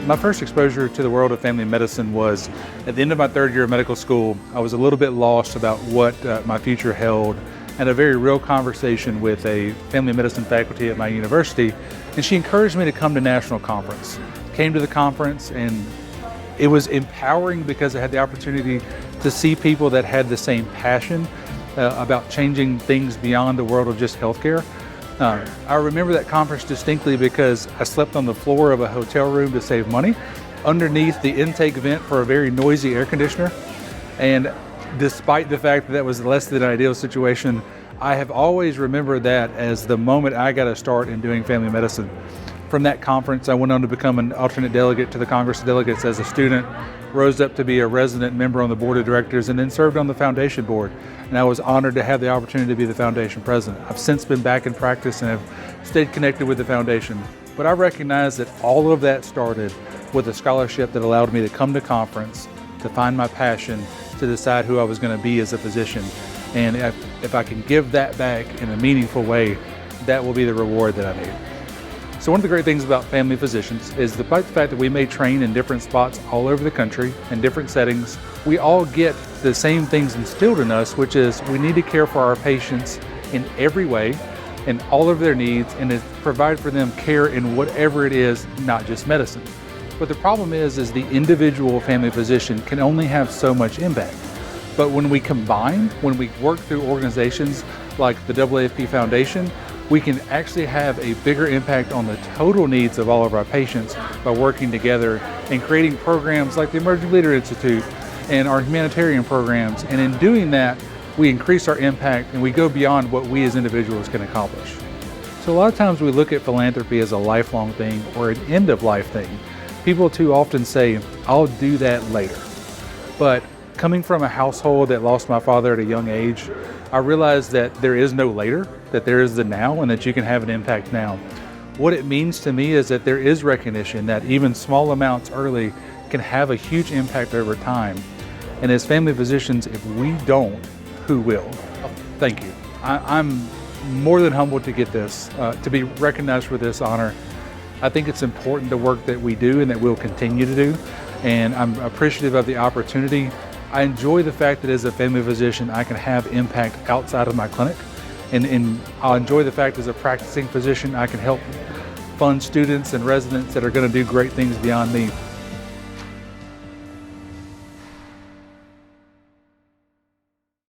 My first exposure to the world of family medicine was at the end of my third year of medical school. I was a little bit lost about what my future held, and a very real conversation with a family medicine faculty at my university, and she encouraged me to come to national conference. Came to the conference, and it was empowering because I had the opportunity to see people that had the same passion about changing things beyond the world of just healthcare. I remember that conference distinctly because I slept on the floor of a hotel room to save money, underneath the intake vent for a very noisy air conditioner. And despite the fact that that was less than an ideal situation, I have always remembered that as the moment I got to start in doing family medicine. From that conference, I went on to become an alternate delegate to the Congress of Delegates as a student, rose up to be a resident member on the board of directors, and then served on the foundation board. And I was honored to have the opportunity to be the foundation president. I've since been back in practice and have stayed connected with the foundation. But I recognize that all of that started with a scholarship that allowed me to come to conference, to find my passion, to decide who I was going to be as a physician. And if I can give that back in a meaningful way, that will be the reward that I need. So one of the great things about family physicians is despite the fact that we may train in different spots all over the country in different settings, we all get the same things instilled in us, which is we need to care for our patients in every way, in all of their needs, and to provide for them care in whatever it is, not just medicine. But the problem is the individual family physician can only have so much impact. But when we combine, when we work through organizations like the AAFP Foundation, we can actually have a bigger impact on the total needs of all of our patients by working together and creating programs like the Emerging Leader Institute and our humanitarian programs. And in doing that, we increase our impact and we go beyond what we as individuals can accomplish. So a lot of times we look at philanthropy as a lifelong thing or an end of life thing. People too often say, I'll do that later. But coming from a household that lost my father at a young age, I realized that there is no later, that there is the now, and that you can have an impact now. What it means to me is that there is recognition that even small amounts early can have a huge impact over time. And as family physicians, if we don't, who will? Thank you. I'm more than humbled to get this, to be recognized for this honor. I think it's important the work that we do and that we'll continue to do, and I'm appreciative of the opportunity. I enjoy the fact that as a family physician, I can have impact outside of my clinic. And I'll enjoy the fact as a practicing physician, I can help fund students and residents that are going to do great things beyond me.